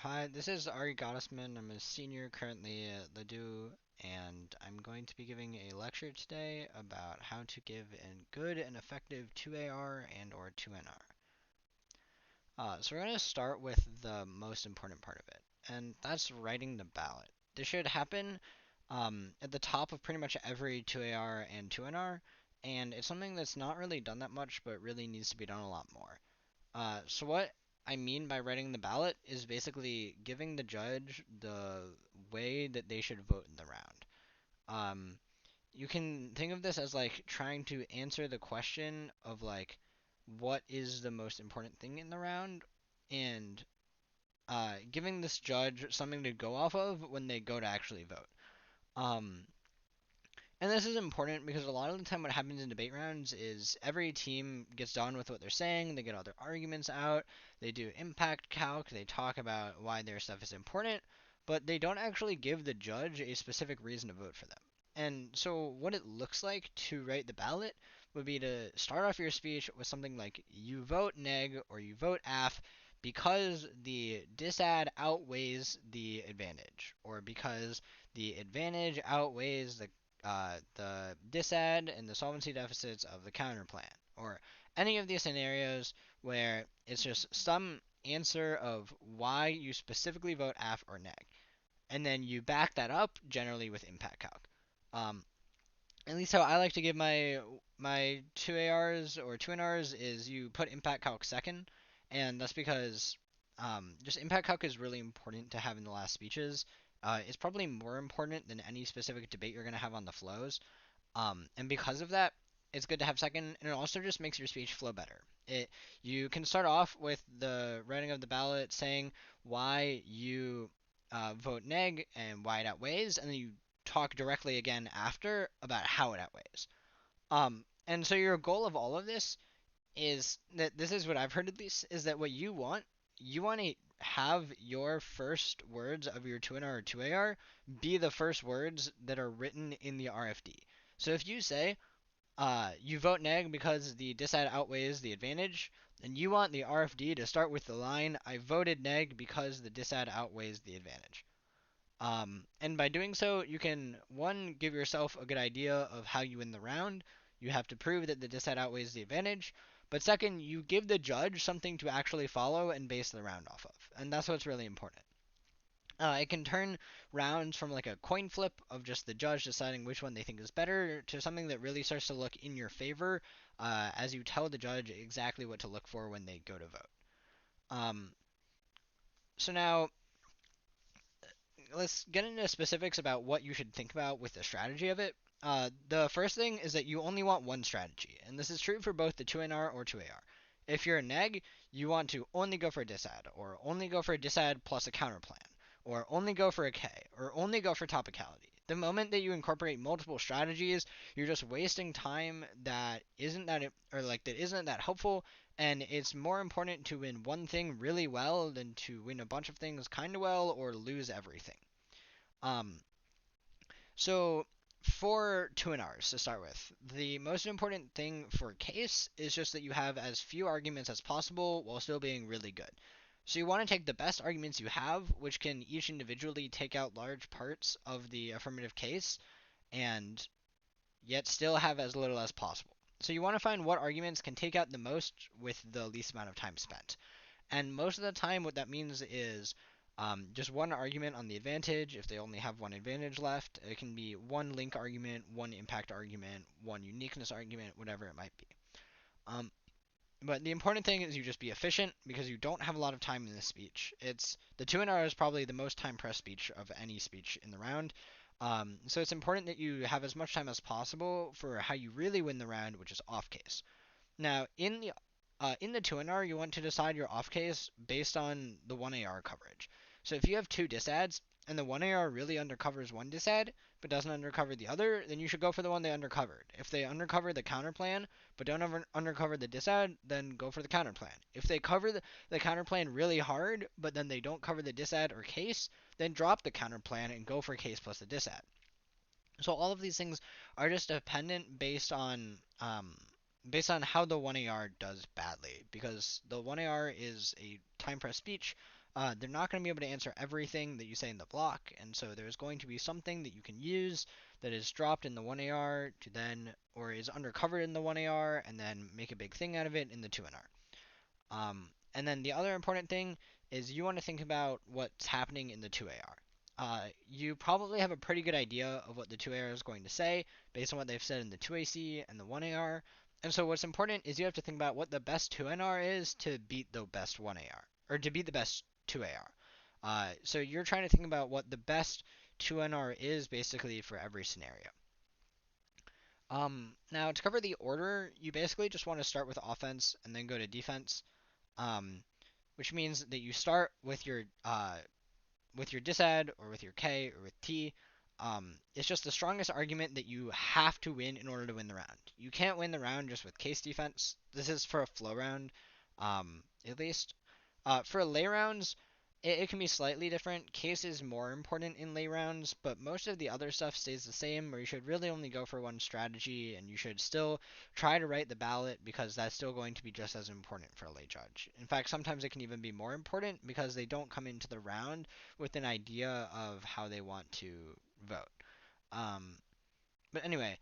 Hi, this is Ari Gottesman. I'm a senior currently at Ladue, and I'm going to be giving a lecture today about how to give a good and effective 2AR and or 2NR. So we're going to start with the most important part of it, and that's writing the ballot. This should happen at the top of pretty much every 2AR and 2NR, and it's something that's not really done that much, but really needs to be done a lot more. So what I mean by writing the ballot is basically giving the judge the way that they should vote in the round. Um, you can think of this as like trying to answer the question of like what is the most important thing in the round, and giving this judge something to go off of when they go to actually vote. Um, And this is important because a lot of the time what happens in debate rounds is every team gets done with what they're saying, they get all their arguments out, they do impact calc, they talk about why their stuff is important, but they don't actually give the judge a specific reason to vote for them. And so what it looks like to write the ballot would be to start off your speech with something like you vote neg or you vote af because the disad outweighs the advantage, or because the advantage outweighs the disad and the solvency deficits of the counterplan, or any of these scenarios where it's just some answer of why you specifically vote AF or neg, and then you back that up generally with impact calc. Um, at least how I like to give my two ARs or two NRs is you put impact calc second, and that's because just impact calc is really important to have in the last speeches. It's probably more important than any specific debate you're going to have on the flows. And because of that, it's good to have second, and it also just makes your speech flow better. You can start off with the writing of the ballot saying why you vote neg and why it outweighs, and then you talk directly again after about how it outweighs. And so your goal of all of this is that this is what I've heard at least is that what you want to have your first words of your 2NR or 2AR be the first words that are written in the RFD. So if you say you vote neg because the disad outweighs the advantage, then you want the RFD to start with the line I voted neg because the disad outweighs the advantage. And by doing so, you can, one, give yourself a good idea of how you win the round. You have to prove that the disad outweighs the advantage. But second, you give the judge something to actually follow and base the round off of. And that's what's really important. It can turn rounds from like a coin flip of just the judge deciding which one they think is better to something that really starts to look in your favor as you tell the judge exactly what to look for when they go to vote. Um, so now let's get into specifics about what you should think about with the strategy of it. The first thing is that you only want one strategy, and this is true for both the 2NR or 2AR. If you're a neg, you want to only go for a disad, or only go for a disad plus a counterplan, or only go for a K, or only go for topicality. The moment that you incorporate multiple strategies, you're just wasting time that isn't that or like that isn't that helpful, and it's more important to win one thing really well than to win a bunch of things kind of well or lose everything. Um, so for 2NRs to start with, the most important thing for case is just that you have as few arguments as possible while still being really good. So you want to take the best arguments you have, which can each individually take out large parts of the affirmative case, and yet still have as little as possible. So you want to find what arguments can take out the most with the least amount of time spent. And most of the time, what that means is just one argument on the advantage. If they only have one advantage left, it can be one link argument, one impact argument, one uniqueness argument, whatever it might be. Um, but the important thing is you just be efficient because you don't have a lot of time in this speech. It's the 2NR is probably the most time pressed speech of any speech in the round. So it's important that you have as much time as possible for how you really win the round, which is off case. Now, in the 2NR, you want to decide your off case based on the 1AR coverage. So if you have two disads and the 1AR really undercovers one disad but doesn't undercover the other, then you should go for the one they undercovered. If they undercover the counterplan but don't undercover the disad, then go for the counterplan. If they cover the counterplan really hard but then they don't cover the disad or case, then drop the counterplan and go for case plus the disad. So all of these things are just dependent based on based on how the 1AR does badly, because the 1AR is a time press speech. They're not going to be able to answer everything that you say in the block, and so there's going to be something that you can use that is dropped in the 1AR to then, or is undercovered in the 1AR, and then make a big thing out of it in the 2NR. And then the other important thing is you want to think about what's happening in the 2AR. You probably have a pretty good idea of what the 2AR is going to say based on what they've said in the 2AC and the 1AR. And so what's important is you have to think about what the best 2NR is to beat the best 1AR, or to beat the best 2AR. So you're trying to think about what the best 2NR is basically for every scenario. Now to cover the order, you basically just want to start with offense and then go to defense. Um, which means that you start with your disad or with your K or with T. It's just the strongest argument that you have to win in order to win the round. You can't win the round just with case defense. This is for a flow round, at least. For lay rounds, it can be slightly different. Case is more important in lay rounds, but most of the other stuff stays the same, where you should really only go for one strategy, and you should still try to write the ballot because that's still going to be just as important for a lay judge. In fact, sometimes it can even be more important because they don't come into the round with an idea of how they want to vote. Um, but anyway,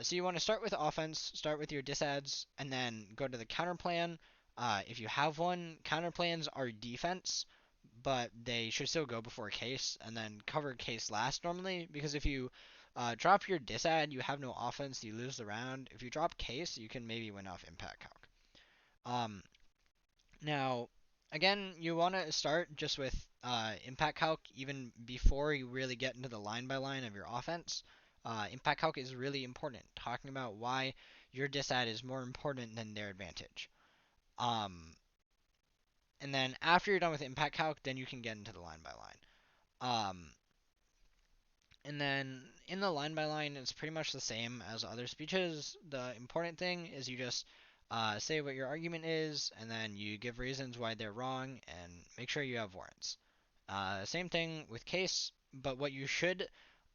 so you want to start with offense, start with your disads, and then go to the counter plan. If you have one, counter plans are defense, but they should still go before case, and then cover case last normally, because if you drop your disad, you have no offense, you lose the round. If you drop case, you can maybe win off impact calc. Um, Now, again, you want to start just with impact calc even before you really get into the line by line of your offense. Impact calc is really important, talking about why your disad is more important than their advantage. Um, and then after you're done with impact calc, then you can get into the line by line. And then in the line by line, it's pretty much the same as other speeches. The important thing is you just say what your argument is, and then you give reasons why they're wrong, and make sure you have warrants. Same thing with case, but what you should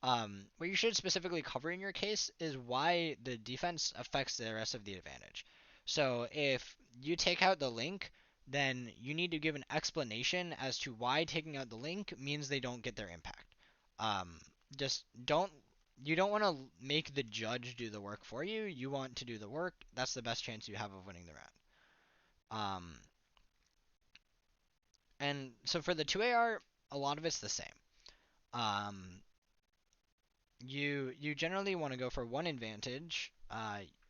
specifically cover in your case is why the defense affects the rest of the advantage. So if you take out the link, then you need to give an explanation as to why taking out the link means they don't get their impact. Um, just don't you don't want to make the judge do the work for you. You want to do the work. That's the best chance you have of winning the round. And so for the 2AR, a lot of it's the same. Um, you generally want to go for one advantage.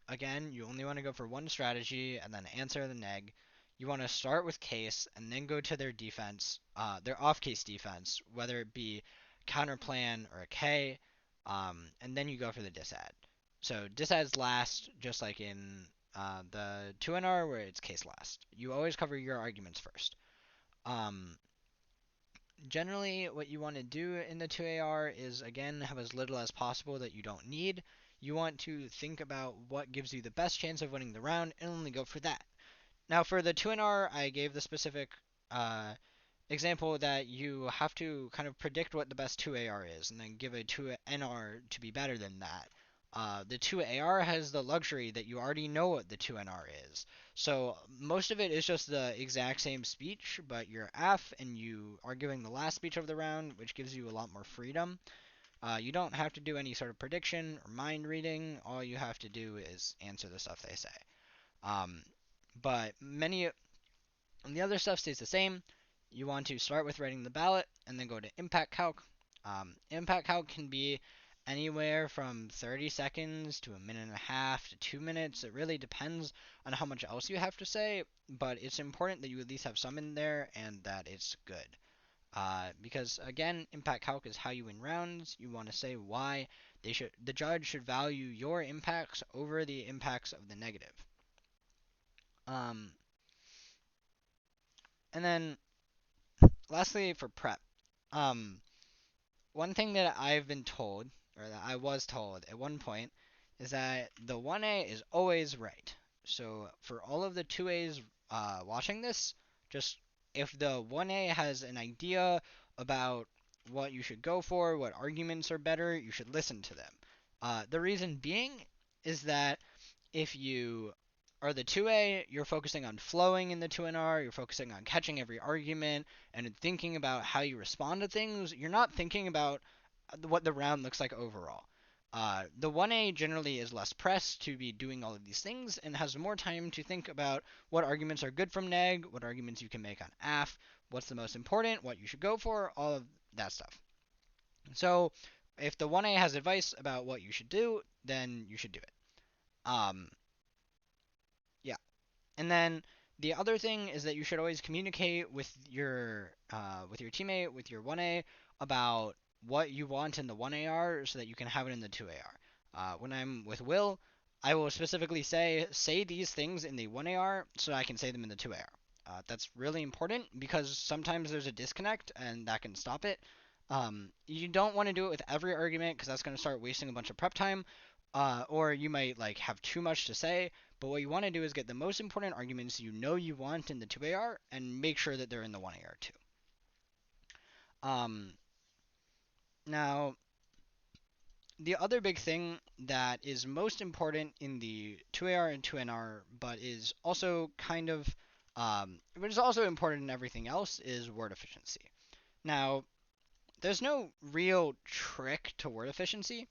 Again, you only want to go for one strategy and then answer the neg. You want to start with case and then go to their defense, their off case defense, whether it be counter plan or a K, and then you go for the disad. So disad's last, just like in the 2NR where it's case last. You always cover your arguments first. Um, Generally, what you want to do in the 2AR is, again, have as little as possible that you don't need. You want to think about what gives you the best chance of winning the round and only go for that. Now, for the 2NR, I gave the specific example that you have to kind of predict what the best 2AR is and then give a 2NR to be better than that. The 2AR has the luxury that you already know what the 2NR is. So most of it is just the exact same speech, but you're F and you are giving the last speech of the round, which gives you a lot more freedom. You don't have to do any sort of prediction or mind reading. All you have to do is answer the stuff they say. Um, but many and the other stuff stays the same. You want to start with writing the ballot and then go to impact calc. Impact calc can be anywhere from 30 seconds to a minute and a half to 2 minutes. It really depends on how much else you have to say, but it's important that you at least have some in there and that it's good. Because again, impact calc is how you win rounds. You want to say why the judge should value your impacts over the impacts of the negative. Um, and then lastly, for prep, um, one thing that I've been told, or that I was told at one point, is that the 1A is always right. So for all of the 2As watching this, just if the 1A has an idea about what you should go for, what arguments are better, you should listen to them. The reason being is that if you Or the 2A, you're focusing on flowing in the 2NR, you're focusing on catching every argument and thinking about how you respond to things. You're not thinking about what the round looks like overall. The 1A generally is less pressed to be doing all of these things and has more time to think about what arguments are good from neg, what arguments you can make on AF, what's the most important, what you should go for, all of that stuff. So if the 1A has advice about what you should do, then you should do it. Um, yeah. And then the other thing is that you should always communicate with your teammate, with your 1A, about what you want in the 1AR so that you can have it in the 2AR. When I'm with Will, I will specifically say these things in the 1AR so I can say them in the 2AR. That's really important because sometimes there's a disconnect and that can stop it. You don't want to do it with every argument because that's going to start wasting a bunch of prep time, or you might like have too much to say. But what you want to do is get the most important arguments you know you want in the 2AR and make sure that they're in the 1AR too. Um, Now, the other big thing that is most important in the 2AR and 2NR, but is also but is also important in everything else, is word efficiency. Now, there's no real trick to word efficiency.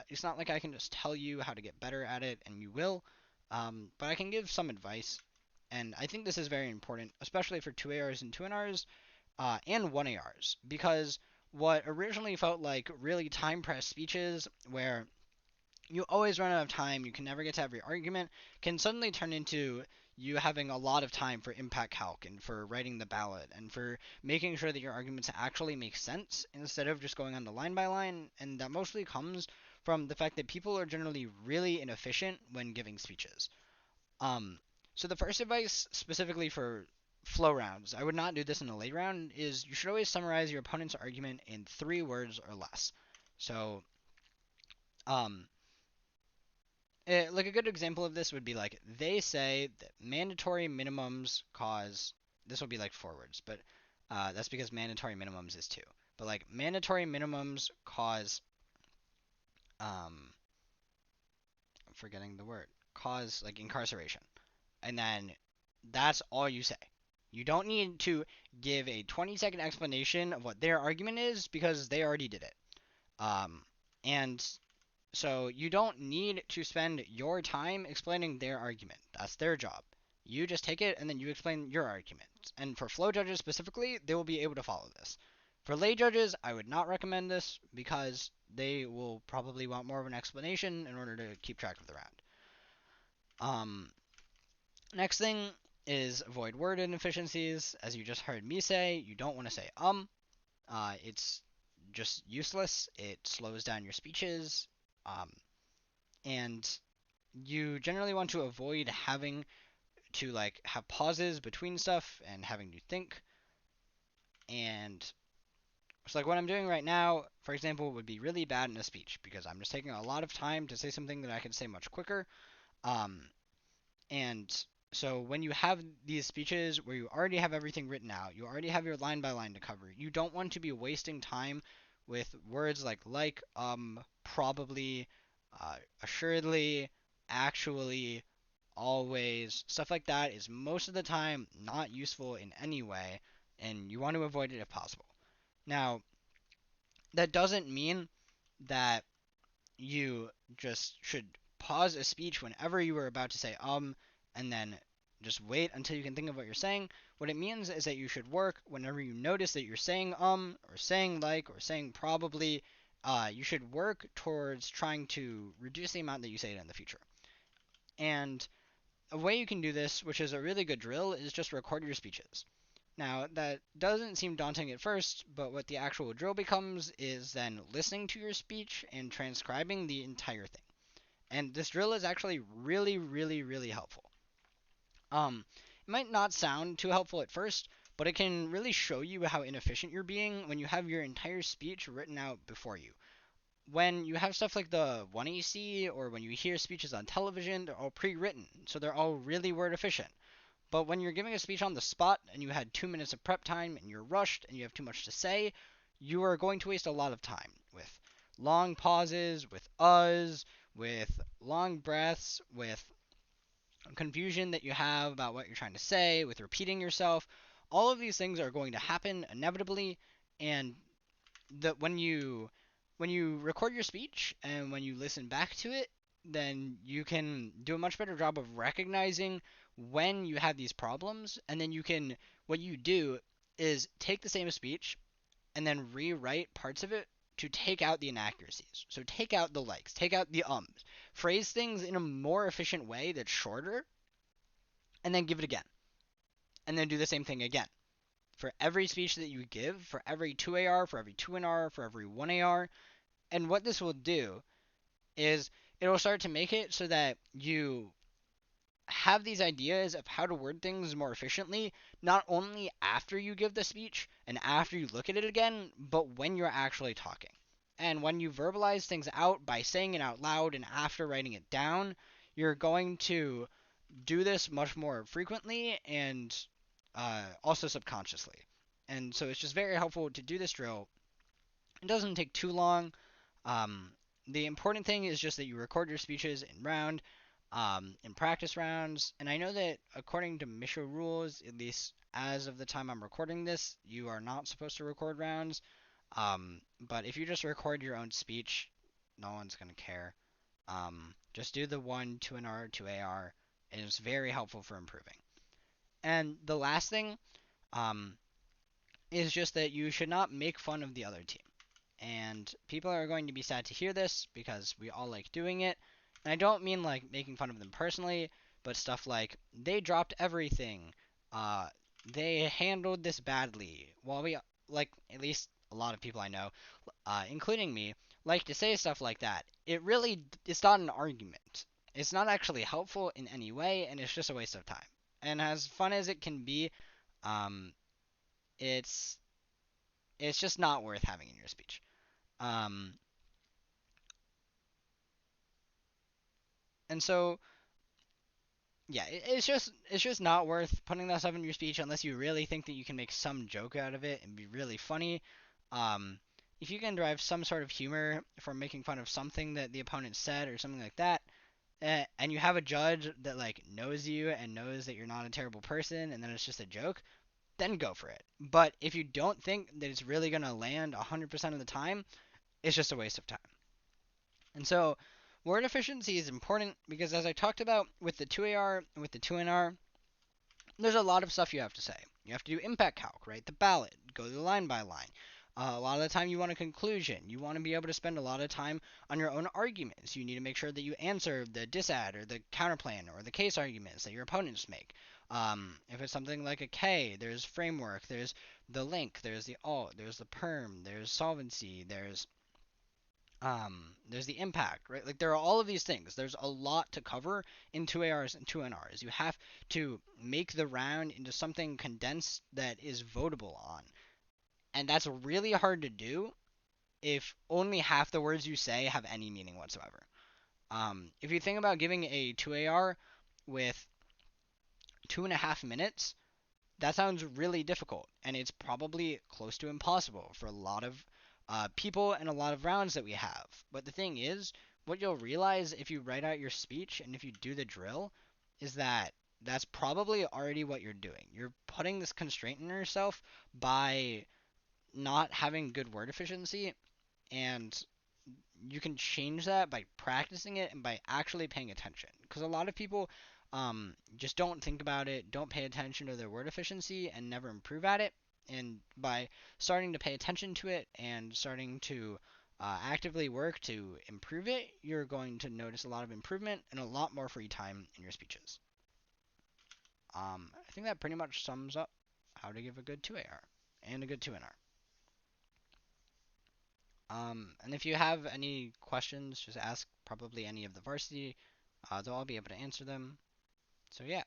It's not like I can just tell you how to get better at it and you will, but I can give some advice. And I think this is very important, especially for 2ARs and 2NRs and 1ARs, because what originally felt like really time pressed speeches where you always run out of time, you can never get to every argument, can suddenly turn into you having a lot of time for impact calc and for writing the ballot and for making sure that your arguments actually make sense instead of just going on the line by line. And that mostly comes from the fact that people are generally really inefficient when giving speeches. Um, so the first advice specifically for flow rounds, I would not do this in a late round, is you should always summarize your opponent's argument in 3 words or less. So, um, like a good example of this would be like they say that mandatory minimums cause. This will be like 4 words, but that's because mandatory minimums is 2. But like mandatory minimums cause I'm forgetting the word, cause like incarceration, and then that's all you say. You don't need to give a 20-second explanation of what their argument is because they already did it. And so you don't need to spend your time explaining their argument. That's their job. You just take it and then you explain your argument. And for flow judges specifically, they will be able to follow this. For lay judges, I would not recommend this because they will probably want more of an explanation in order to keep track of the round. Next thing is avoid word inefficiencies. As you just heard me say, you don't want to say It's just useless. It slows down your speeches. Um, and you generally want to avoid having to like have pauses between stuff and having to think. And so like what I'm doing right now, for example, would be really bad in a speech because I'm just taking a lot of time to say something that I can say much quicker. Um, and so when you have these speeches where you already have everything written out, you already have your line by line to cover, you don't want to be wasting time with words like, probably, assuredly, actually, always, stuff like that is most of the time not useful in any way, and you want to avoid it if possible. Now, that doesn't mean that you just should pause a speech whenever you are about to say and then just wait until you can think of what you're saying. What it means is that you should work whenever you notice that you're saying or saying like or saying probably. You should work towards trying to reduce the amount that you say it in the future. And a way you can do this, which is a really good drill, is just record your speeches. Now, that doesn't seem daunting at first, but what the actual drill becomes is then listening to your speech and transcribing the entire thing. And this drill is actually really, really, really helpful. It might not sound too helpful at first, but it can really show you how inefficient you're being when you have your entire speech written out before you. When you have stuff like the 1AC or when you hear speeches on television, they're all pre-written, so they're all really word efficient. But when you're giving a speech on the spot and you had 2 minutes of prep time and you're rushed and you have too much to say, you are going to waste a lot of time with long pauses, with with long breaths, with confusion that you have about what you're trying to say, with repeating yourself. All of these things are going to happen inevitably, and that when you record your speech and when you listen back to it, then you can do a much better job of recognizing when you have these problems, and then you can what you do is take the same speech and then rewrite parts of it to take out the inaccuracies. So take out the likes, take out the ums, phrase things in a more efficient way that's shorter, and then give it again. And then do the same thing again. For every speech that you give, for every 2AR, for every 2NR, for every 1AR. And what this will do is it'll start to make it so that you have these ideas of how to word things more efficiently, not only after you give the speech and after you look at it again, but when you're actually talking. And when you verbalize things out by saying it out loud and after writing it down, you're going to do this much more frequently and also subconsciously. And so it's just very helpful to do this drill. It doesn't take too long. Um, the important thing is just that you record your speeches in practice rounds. And I know that according to MISHA rules, at least as of the time I'm recording this, you are not supposed to record rounds. But if you just record your own speech, no one's going to care. Just do the 1, 2NR, 2AR, and it's very helpful for improving. And the last thing um, is just that you should not make fun of the other team. And people are going to be sad to hear this because we all like doing it. And I don't mean like making fun of them personally, but stuff like they dropped everything. Uh, they handled this badly. While we like at least a lot of people I know, including me, like to say stuff like that. It's not an argument. It's not actually helpful in any way, and it's just a waste of time. And as fun as it can be, um, it's it's just not worth having in your speech. Um, and so yeah, it's just not worth putting that stuff in your speech unless you really think that you can make some joke out of it and be really funny. Um, if you can derive some sort of humor from making fun of something that the opponent said or something like that, and you have a judge that like knows you and knows that you're not a terrible person and then it's just a joke, then go for it. But if you don't think that it's really gonna land 100% of the time, it's just a waste of time. And so word efficiency is important because as I talked about with the 2AR and with the 2NR, there's a lot of stuff you have to say. You have to do impact calc, right? The ballot, go through line by line. A lot of the time you want a conclusion. You want to be able to spend a lot of time on your own arguments. You need to make sure that you answer the disad or the counterplan or the case arguments that your opponents make. If it's something like a K, there's framework, there's the link, there's the alt, there's the perm, there's solvency, there's the impact, right? Like there are all of these things. There's a lot to cover in 2ARs and 2NRs. You have to make the round into something condensed that is votable on. And that's really hard to do if only half the words you say have any meaning whatsoever. If you think about giving a 2AR with 2.5 minutes, that sounds really difficult, and it's probably close to impossible for a lot of people and a lot of rounds that we have. But the thing is, what you'll realize if you write out your speech and if you do the drill is that that's probably already what you're doing. You're putting this constraint on yourself by not having good word efficiency, and you can change that by practicing it and by actually paying attention. Because a lot of people just don't think about it, don't pay attention to their word efficiency, and never improve at it. And by starting to pay attention to it and starting to actively work to improve it, you're going to notice a lot of improvement and a lot more free time in your speeches. I think that pretty much sums up how to give a good 2AR and a good 2NR. And if you have any questions, just ask probably any of the varsity. They'll all be able to answer them. So yeah.